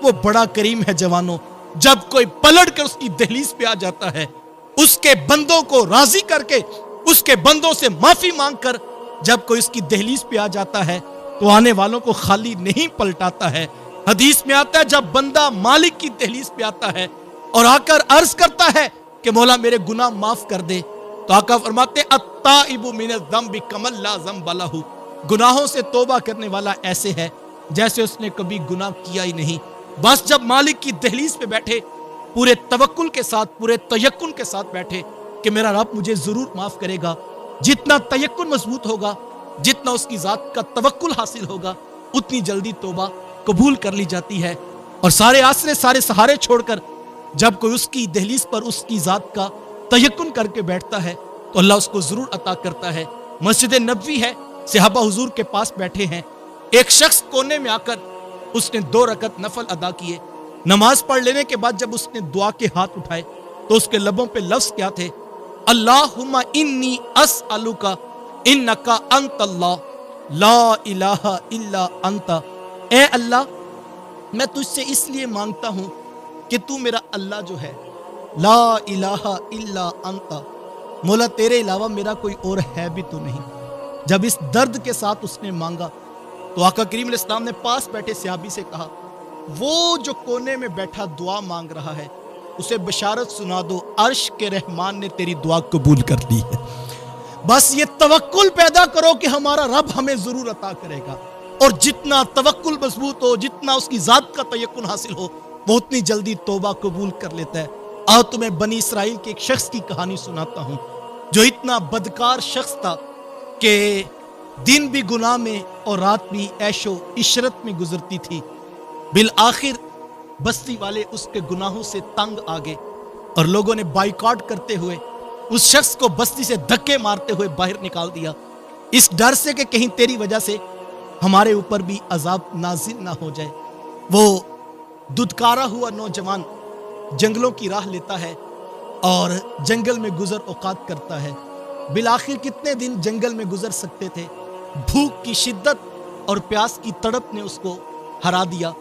وہ بڑا کریم ہے جوانوں، جب کوئی پلٹ کر اس کی دہلیز پہ آ جاتا ہے، اس کے بندوں کو راضی کر کے، اس کے بندوں سے معافی مانگ کر جب کوئی اس کی دہلیز پہ آ جاتا ہے تو آنے والوں کو خالی نہیں پلٹاتا ہے۔ حدیث میں آتا ہے جب بندہ مالک کی دہلیز پہ آتا ہے اور آ کر عرض کرتا ہے کہ مولا میرے گناہ معاف کر دے، تو آقا فرماتے ہیں التائب من الذنب کمن لا ذنب لہ، گناہوں سے توبہ کرنے والا ایسے ہے جیسے اس نے کبھی گناہ کیا ہی نہیں۔ بس جب مالک کی دہلیز پہ بیٹھے، پورے توکل کے ساتھ، پورے تیقن کے ساتھ بیٹھے کہ میرا رب مجھے ضرور معاف کرے گا، جتنا تیقن مضبوط ہوگا، جتنا اس کی ذات کا توکل حاصل ہوگا، اتنی جلدی توبہ قبول کر لی جاتی ہے۔ اور سارے آسرے، سارے سہارے چھوڑ کر جب کوئی اس کی دہلیز پر اس کی ذات کا تیقن کر کے بیٹھتا ہے تو اللہ اس کو ضرور عطا کرتا ہے۔ مسجد نبوی ہے، صحابہ حضور کے پاس بیٹھے ہیں، ایک شخص کونے میں آ کر اس نے 2 رکعت نفل ادا کیے۔ نماز پڑھ لینے کے بعد جب اس نے دعا کے ہاتھ اٹھائے تو اس کے لبوں پہ لفظ کیا تھے؟ اللہم انی اسألک انک انت اللہ لا الہ الا انت، اے اللہ میں تجھ سے اس لیے مانگتا ہوں کہ تو میرا اللہ جو ہے، لا الہ الا انت، مولا تیرے علاوہ میرا کوئی اور ہے بھی تو نہیں۔ جب اس درد کے ساتھ اس نے مانگا تو آقا کریم علیہ السلام نے پاس بیٹھے صحابی سے کہا، وہ جو کونے میں بیٹھا دعا مانگ رہا ہے اسے بشارت سنا دو، عرش کے رحمان نے تیری دعا قبول کر لی ہے۔ بس یہ توکل پیدا کرو کہ ہمارا رب ہمیں ضرور عطا کرے گا، اور جتنا توکل مضبوط ہو، جتنا اس کی ذات کا تیقن حاصل ہو، وہ اتنی جلدی توبہ قبول کر لیتا ہے۔ آؤ تمہیں بنی اسرائیل کے ایک شخص کی کہانی سناتا ہوں جو اتنا بدکار شخص تھا کہ دن بھی گناہ میں اور رات بھی عیش و عشرت میں گزرتی تھی۔ بالآخر بستی والے اس کے گناہوں سے تنگ آگے اور لوگوں نے بائیکاٹ کرتے ہوئے اس شخص کو بستی سے دھکے مارتے ہوئے باہر نکال دیا، اس ڈر سے کہ کہیں تیری وجہ سے ہمارے اوپر بھی عذاب نازل نہ ہو جائے۔ وہ ددکارا ہوا نوجوان جنگلوں کی راہ لیتا ہے اور جنگل میں گزر اوقات کرتا ہے۔ بالآخر کتنے دن جنگل میں گزر سکتے تھے، بھوک کی شدت اور پیاس کی تڑپ نے اس کو ہرا دیا،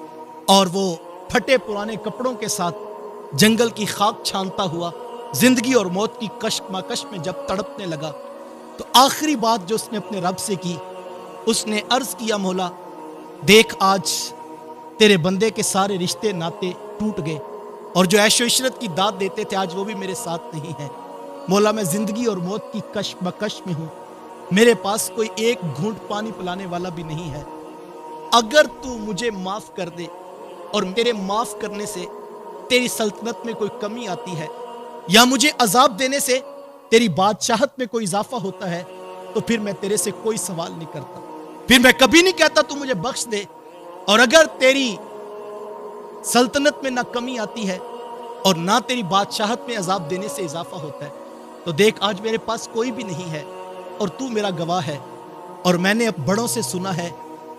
اور وہ پھٹے پرانے کپڑوں کے ساتھ جنگل کی خاک چھانتا ہوا زندگی اور موت کی کشمکش میں جب تڑپنے لگا تو آخری بات جو اس نے اپنے رب سے کی، اس نے عرض کیا، مولا دیکھ آج تیرے بندے کے سارے رشتے ناتے ٹوٹ گئے، اور جو عیش و عشرت کی داد دیتے تھے آج وہ بھی میرے ساتھ نہیں ہیں۔ مولا میں زندگی اور موت کی کشمکش میں ہوں، میرے پاس کوئی ایک گھونٹ پانی پلانے والا بھی نہیں ہے، اگر تو مجھے معاف کر دے اور میرے معاف کرنے سے تیری سلطنت میں کوئی کمی آتی ہے یا مجھے عذاب دینے سے تیری بادشاہت میں کوئی اضافہ ہوتا ہے تو پھر میں تیرے سے کوئی سوال نہیں کرتا، پھر میں کبھی نہیں کہتا تو مجھے بخش دے، اور اگر تیری سلطنت میں نہ کمی آتی ہے اور نہ تیری بادشاہت میں عذاب دینے سے اضافہ ہوتا ہے تو دیکھ آج میرے پاس کوئی بھی نہیں ہے اور تو میرا گواہ ہے، اور میں نے بڑوں سے سنا ہے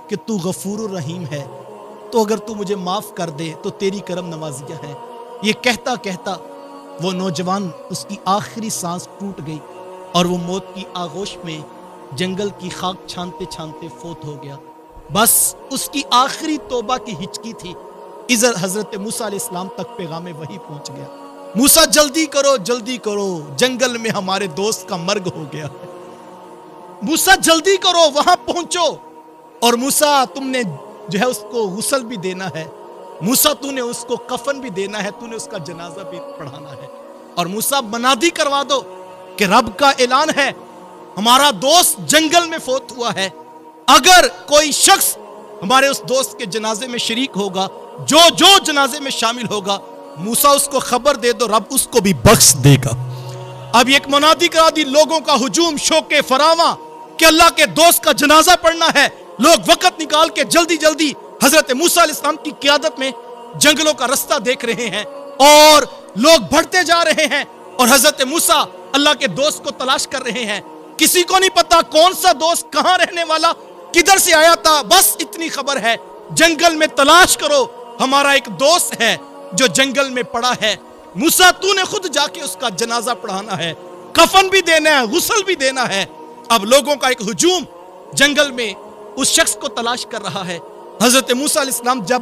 کہ تو غفور الرحیم ہے، تو اگر تو مجھے معاف کر دے تو تیری کرم نوازیاں ہیں۔ یہ کہتا کہتا وہ نوجوان، اس کی آخری سانس ٹوٹ گئی اور وہ موت کی آغوش میں جنگل کی خاک چھانتے چھانتے فوت ہو گیا۔ بس اس کی آخری توبہ کی ہچکی تھی، ادھر حضرت موسیٰ علیہ السلام تک پیغام وحی پہنچ گیا، موسیٰ جلدی کرو جلدی کرو، جنگل میں ہمارے دوست کا مرگ ہو گیا ہے، موسیٰ جلدی کرو وہاں پہنچو، اور موسیٰ تم نے جو ہے اس کو غسل بھی دینا ہے، موسیٰ تو نے اس کو کفن بھی دینا ہے، تو نے اس کا جنازہ بھی پڑھانا ہے، اور موسیٰ منادی کروا دو کہ رب کا اعلان ہے ہمارا دوست جنگل میں فوت ہوا ہے، اگر کوئی شخص ہمارے اس دوست کے جنازے میں شریک ہوگا، جو جو جنازے میں شامل ہوگا، موسیٰ اس کو خبر دے دو، رب اس کو بھی بخش دے گا۔ اب ایک منادی کرا دی، لوگوں کا ہجوم شوق فراواں کہ اللہ کے دوست کا جنازہ پڑھنا ہے، لوگ وقت نکال کے جلدی جلدی حضرت موسیٰ علیہ السلام کی قیادت میں جنگلوں کا رستہ دیکھ رہے ہیں، اور لوگ بڑھتے جا رہے ہیں، اور حضرت موسیٰ اللہ کے دوست کو تلاش کر رہے ہیں۔ کسی کو نہیں پتا کون سا دوست کہاں رہنے والا، کدھر سے آیا تھا، بس اتنی خبر ہے جنگل میں تلاش کرو، ہمارا ایک دوست ہے جو جنگل میں پڑا ہے، موسیٰ تو نے خود جا کے اس کا جنازہ پڑھانا ہے، کفن بھی دینا ہے، غسل بھی دینا ہے۔ اب لوگوں کا ایک ہجوم جنگل میں اس شخص کو تلاش کر رہا ہے۔ حضرت موسیٰ علیہ السلام جب